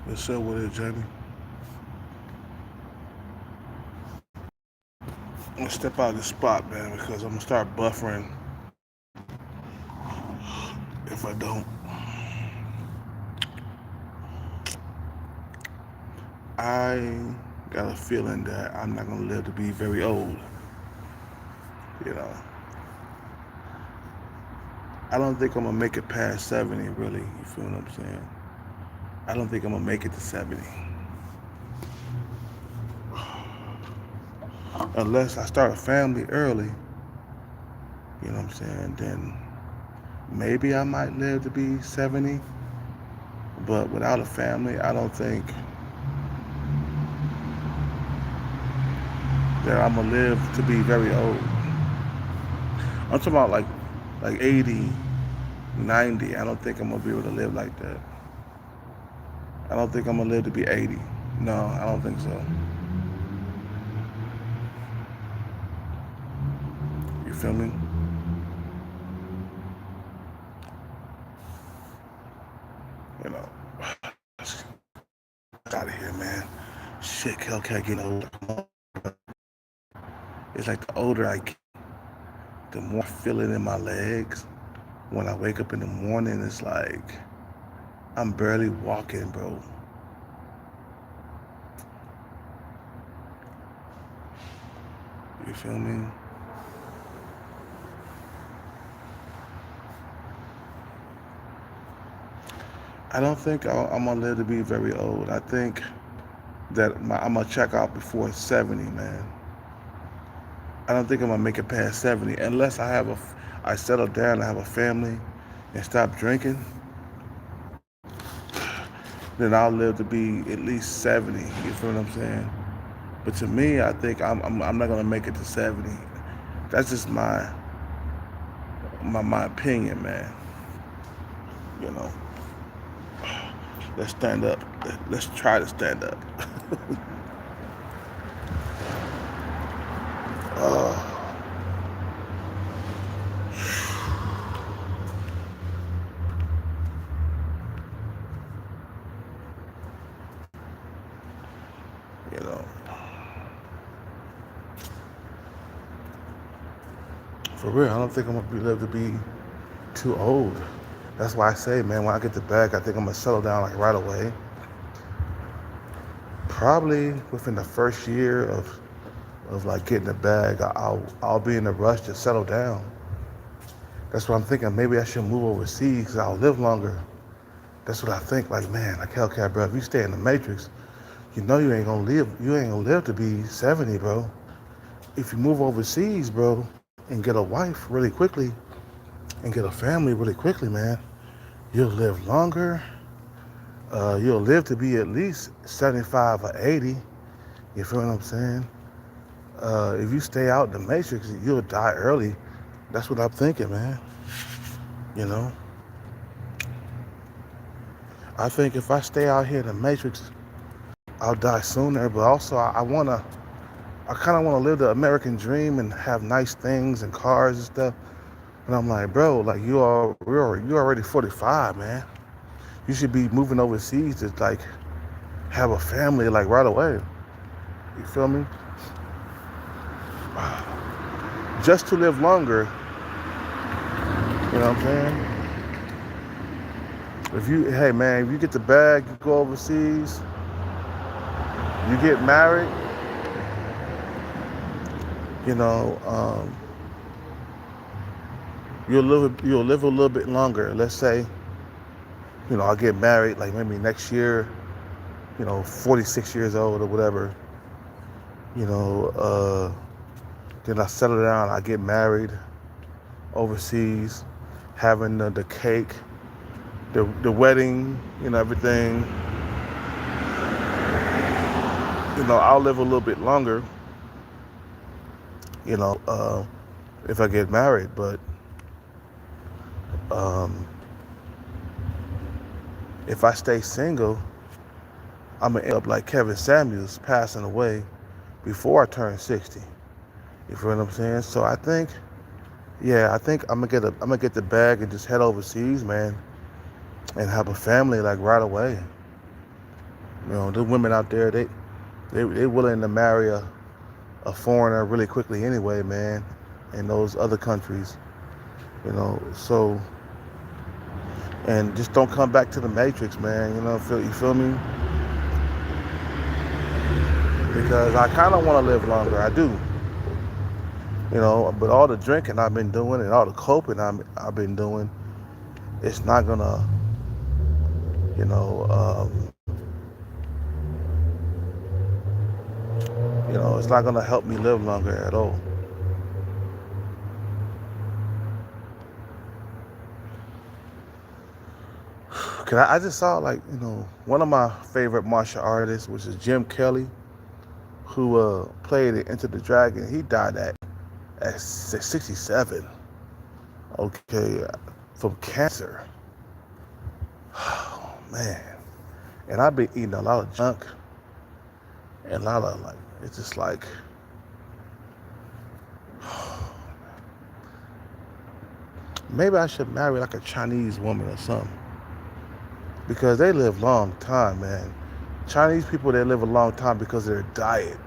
What's up with it, Jamie? I'm gonna step out of this spot, man, because I'm gonna start buffering if I don't. I got a feeling that I'm not gonna live to be very old. You know, I don't think I'm gonna make it past 70. Really, you feel what I'm saying? I don't think I'm gonna make it to 70 unless I start a family early. You know what I'm saying? Then maybe I might live to be 70. But without a family, I don't think that I'm gonna live to be very old. I'm talking about like 80, 90. I don't think I'm gonna be able to live like that. I don't think I'm gonna live to be 80. No, I don't think so. You feel me? You know, out of here, man. Shit, Hellcat getting older. It's like the older I get, the more I feel it in my legs. When I wake up in the morning, it's like I'm barely walking, bro. You feel me? I don't think I'm gonna live to be very old. I think that I'm gonna check out before 70, man. I don't think I'm gonna make it past 70 unless I settle down, I have a family, and stop drinking. Then I'll live to be at least 70. You feel what I'm saying? But to me, I think I'm not gonna make it to 70. That's just my opinion, man. You know, let's stand up. Let's try to stand up. uh, you know, for real, I don't think I'm gonna be live to be too old. That's why I say, man, when I get the bag, I think I'm gonna settle down like right away. Probably within the first year of like getting the bag, I'll be in a rush to settle down. That's what I'm thinking. Maybe I should move overseas because I'll live longer. That's what I think. Like, man, like Hellcat, bro, if you stay in the Matrix, you know you ain't gonna live. You ain't gonna live to be 70, bro. If you move overseas, bro, and get a wife really quickly and get a family really quickly, man, you'll live longer. You'll live to be at least 75 or 80. You feel what I'm saying? If you stay out in the Matrix, you'll die early. That's what I'm thinking, man. You know, I think if I stay out here in the Matrix, I'll die sooner. But also, I kind of want to live the American dream and have nice things and cars and stuff. And I'm like, bro, like you're already 45, man. You should be moving overseas to like have a family like right away. You feel me? Just to live longer. You know what I'm saying? Hey man, if you get the bag, you go overseas, you get married, you know, you'll live a little bit longer. Let's say, I'll get married like maybe next year, 46 years old or whatever, you know, then I settle down, I get married overseas, having the cake, the wedding, everything. I'll live a little bit longer, you know, uh, if I get married, but um, if I stay single, I'm gonna end up like Kevin Samuels passing away before I turn 60. You feel what I'm saying? So I think I'm gonna get the bag and just head overseas, man, and have a family like right away. You know, the women out there, they willing to marry a foreigner really quickly anyway, man, in those other countries. You know, so and just don't come back to the matrix, man. You feel me? Because I kind of want to live longer. I do. But all the drinking I've been doing and all the coping I've been doing, it's not gonna, you know, um, it's not gonna help me live longer at all. Cause I just saw like, one of my favorite martial artists, which is Jim Kelly, who played it Enter the Dragon. He died at 67. Okay, from cancer. Oh man. And I've been eating a lot of junk and a lot of like, it's just like, maybe I should marry like a Chinese woman or something. Because they live long time, man. Chinese people, they live a long time because of their diet.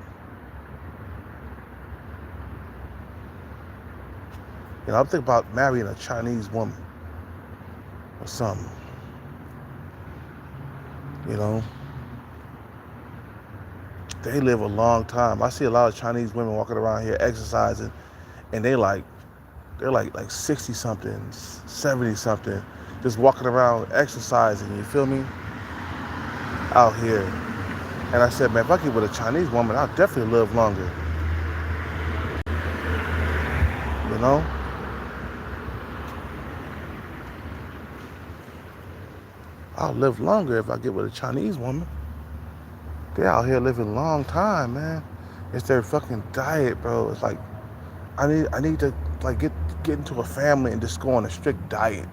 I'm thinking about marrying a Chinese woman or something. They live a long time. I see a lot of Chinese women walking around here exercising, and they're like 60 something, 70 something, just walking around exercising. You feel me? Out here. And I said, man, if I get with a Chinese woman, I'll definitely live longer. You know? I'll live longer if I get with a Chinese woman. They out here living a long time, man. It's their fucking diet, bro. It's like I need to like get into a family and just go on a strict diet.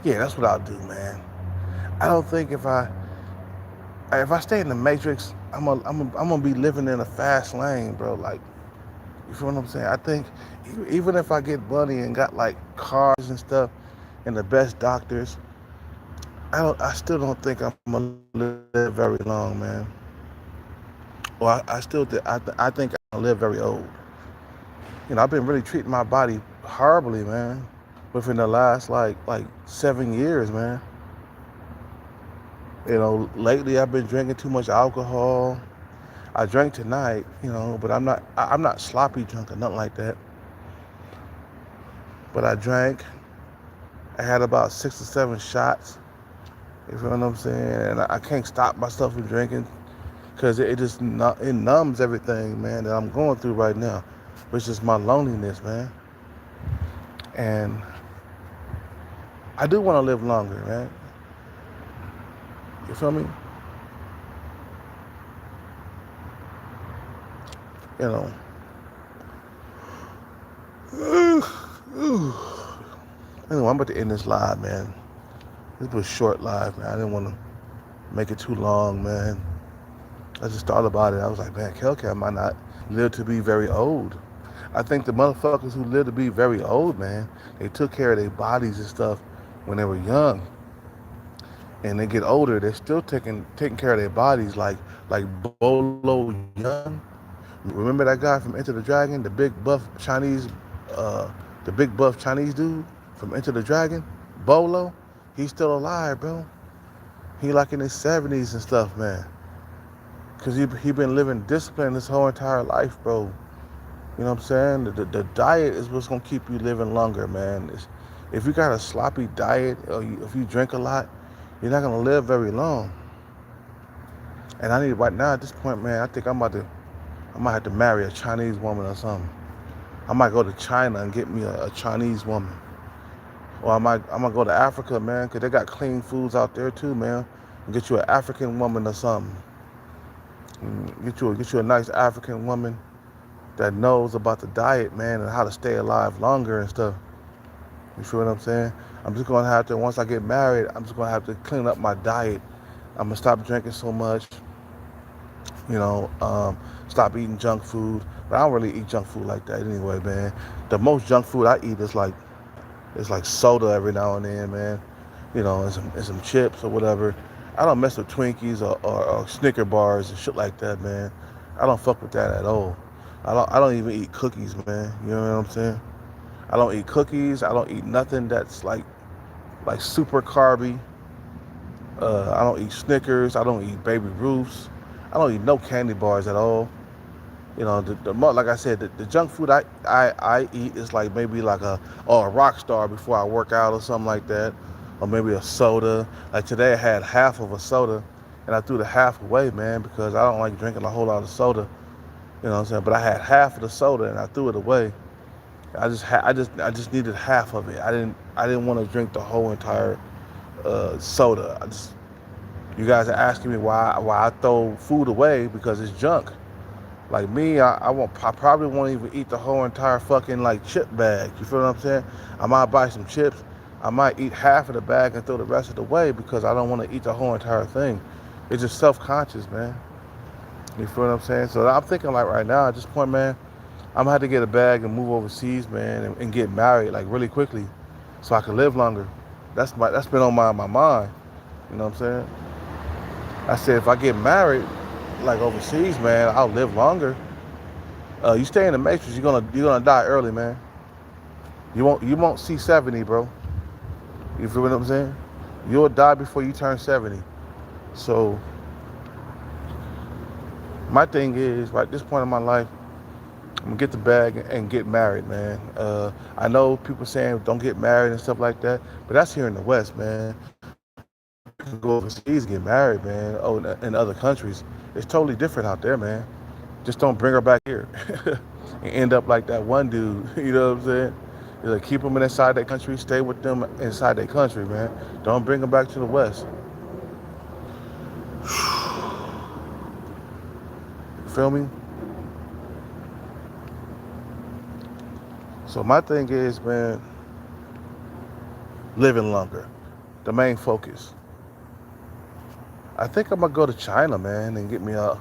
Yeah, that's what I'll do, man. I don't think if I stay in the matrix, I'm gonna be living in a fast lane, bro. Like, you feel what I'm saying? I think even if I get money and got like cars and stuff and the best doctors, I still don't think I'm gonna live very long, man. Well, I think I'm gonna live very old. I've been really treating my body horribly, man. Within the last like 7 years, man. Lately I've been drinking too much alcohol. I drank tonight, but I'm not sloppy drunk or nothing like that. But I drank. I had about 6 or 7 shots. You feel what I'm saying? And I can't stop myself from drinking because it numbs everything, man, that I'm going through right now, which is my loneliness, man. And I do want to live longer, man. You feel me? Anyway, I'm about to end this live, man. This was a short live, man. I didn't want to make it too long, man. I just thought about it. I was like, man, Kelcat might not live to be very old. I think the motherfuckers who live to be very old, man, they took care of their bodies and stuff when they were young. And they get older, they're still taking care of their bodies, like Bolo Young. Remember that guy from Enter the Dragon, the big buff Chinese dude from Enter the Dragon, Bolo? He's still alive, bro. He like in his 70s and stuff, man. Cause he been living disciplined his whole entire life, bro. You know what I'm saying? The diet is what's gonna keep you living longer, man. If you got a sloppy diet or if you drink a lot, you're not gonna live very long. And I need right now at this point, man, I think I might have to marry a Chinese woman or something. I might go to China and get me a Chinese woman. Or I'm gonna go to Africa, man, because they got clean foods out there too, man. And get you an African woman or something. And get you a nice African woman that knows about the diet, man, and how to stay alive longer and stuff. You feel what I'm saying? I'm just gonna have to, once I get married, I'm just gonna have to clean up my diet. I'm gonna stop drinking so much. Stop eating junk food. But I don't really eat junk food like that anyway, man. The most junk food I eat is like soda every now and then, man. And some chips or whatever. I don't mess with Twinkies or Snicker bars and shit like that, man. I don't fuck with that at all. I don't even eat cookies, man. You know what I'm saying? I don't eat cookies. I don't eat nothing that's like super carby. I don't eat Snickers. I don't eat Baby Ruths. I don't eat no candy bars at all. You know, like I said, the junk food I eat is like maybe like a rock star before I work out or something like that, or maybe a soda. Like today I had half of a soda, and I threw the half away, man, because I don't like drinking a whole lot of soda. You know what I'm saying? But I had half of the soda and I threw it away. I just needed half of it. I didn't want to drink the whole entire soda. You guys are asking me why I throw food away because it's junk. Like me, I probably won't even eat the whole entire fucking like chip bag. You feel what I'm saying? I might buy some chips. I might eat half of the bag and throw the rest of it away because I don't want to eat the whole entire thing. It's just self-conscious, man. You feel what I'm saying? So I'm thinking like right now at this point, man, I'm gonna have to get a bag and move overseas, man, and get married like really quickly, so I can live longer. That's been on my mind. You know what I'm saying? I said if I get married, like overseas, man, I'll live longer. You stay in the matrix, you're gonna die early, man. You won't see 70, bro. You feel what I'm saying? You'll die before you turn 70. So my thing is, right at this point in my life, I'm gonna get the bag and get married, man. I know people saying don't get married and stuff like that, but that's here in the West, man. You can go overseas and get married, man. Oh, in other countries, it's totally different out there, man. Just don't bring her back here and end up like that one dude. You know what I'm saying? You like keep them inside that country, stay with them inside their country, man. Don't bring them back to the West. You feel me? So my thing is, man, living longer. The main focus. I think I'm gonna go to China, man, and get me a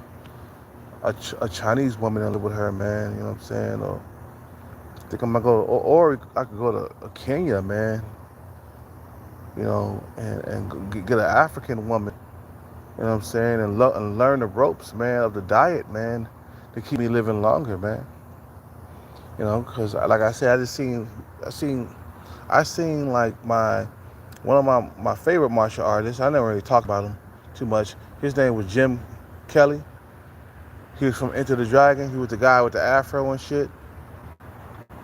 Chinese woman and live with her, man. You know what I'm saying? Or I think I'm gonna go, or I could go to Kenya, man. You know, and get an African woman. You know what I'm saying? And learn the ropes, man, of the diet, man, to keep me living longer, man. You know, because like I said, I seen like one of my favorite martial artists. I never really talked about him too much. His name was Jim Kelly. He was from Enter the Dragon. He was the guy with the afro and shit.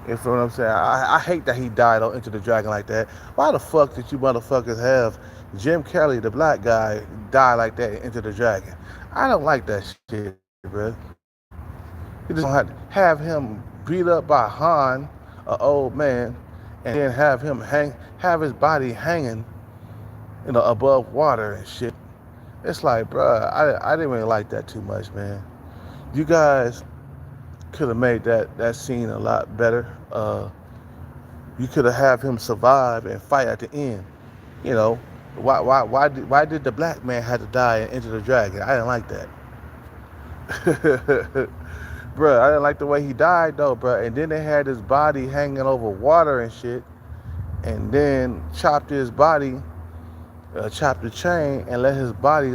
You feel what I'm saying? I hate that he died on Enter the Dragon like that. Why the fuck did you motherfuckers have Jim Kelly, the black guy, die like that in Enter the Dragon? I don't like that shit, bro. You just don't have him beat up by Han, an old man, and then have his body hanging, above water and shit. It's like, bruh, I didn't really like that too much, man. You guys could have made that scene a lot better. You could have him survive and fight at the end. You know, why did the black man have to die and enter the dragon? I didn't like that. Bruh, I didn't like the way he died though, bruh. And then they had his body hanging over water and shit, and then chopped his body, chopped the chain, and let his body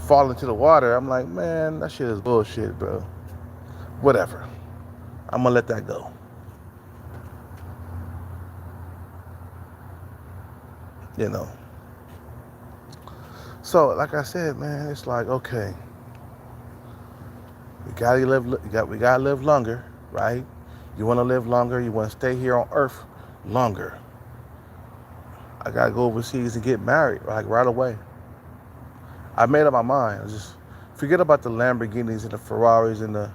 fall into the water. I'm like, man, that shit is bullshit, bro. Whatever. I'm gonna let that go. You know. So, like I said, man, it's like, okay, we gotta live longer, right? You wanna live longer, you wanna stay here on Earth longer. I gotta go overseas and get married, like right away. I made up my mind. I just forget about the Lamborghinis and the Ferraris and the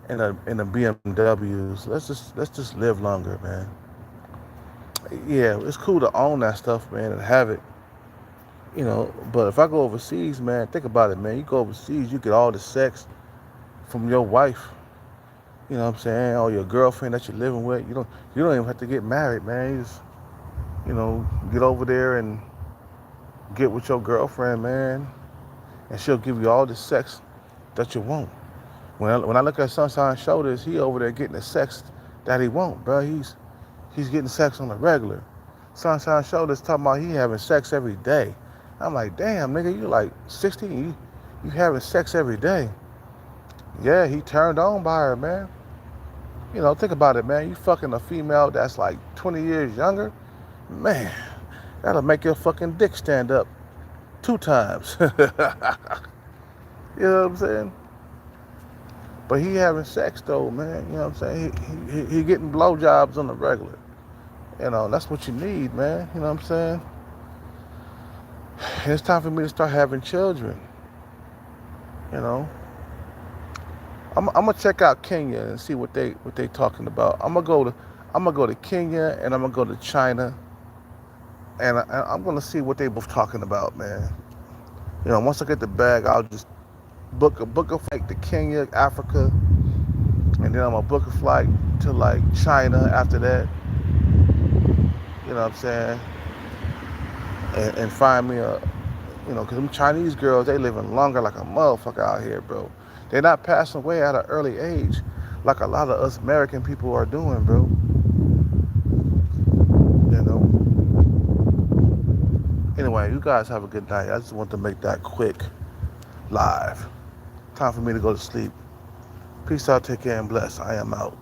BMWs. Let's just live longer, man. Yeah, it's cool to own that stuff, man, and have it. But if I go overseas, man, think about it, man. You go overseas, you get all the sex from your wife. You know what I'm saying? Or your girlfriend that you're living with. You don't even have to get married, man. You just, get over there and get with your girlfriend, man, and she'll give you all the sex that you want. When I look at Sunshine's shoulders, he over there getting the sex that he want, bro. He's getting sex on the regular. Sunshine Shoulders talking about he having sex every day. I'm like, damn, nigga, you like 16, you having sex every day. Yeah, he turned on by her, man. You know, think about it, man. You fucking a female that's like 20 years younger, man, that'll make your fucking dick stand up 2 times. You know what I'm saying? But he having sex though, man. You know what I'm saying? He getting blowjobs on the regular. You know, that's what you need, man. You know what I'm saying? And it's time for me to start having children. You know, I'm gonna check out Kenya and see what they talking about. I'm gonna go to Kenya and I'm gonna go to China, and I'm gonna see what they both talking about, man. You know, once I get the bag, I'll just book a flight to Kenya, Africa, and then I'm gonna book a flight to like China after that. You know what I'm saying? And find me a, you know, because them Chinese girls, they living longer like a motherfucker out here, bro. They're not passing away at an early age like a lot of us American people are doing, bro. You know? Anyway, you guys have a good night. I just want to make that quick live. Time for me to go to sleep. Peace out, take care, and bless. I am out.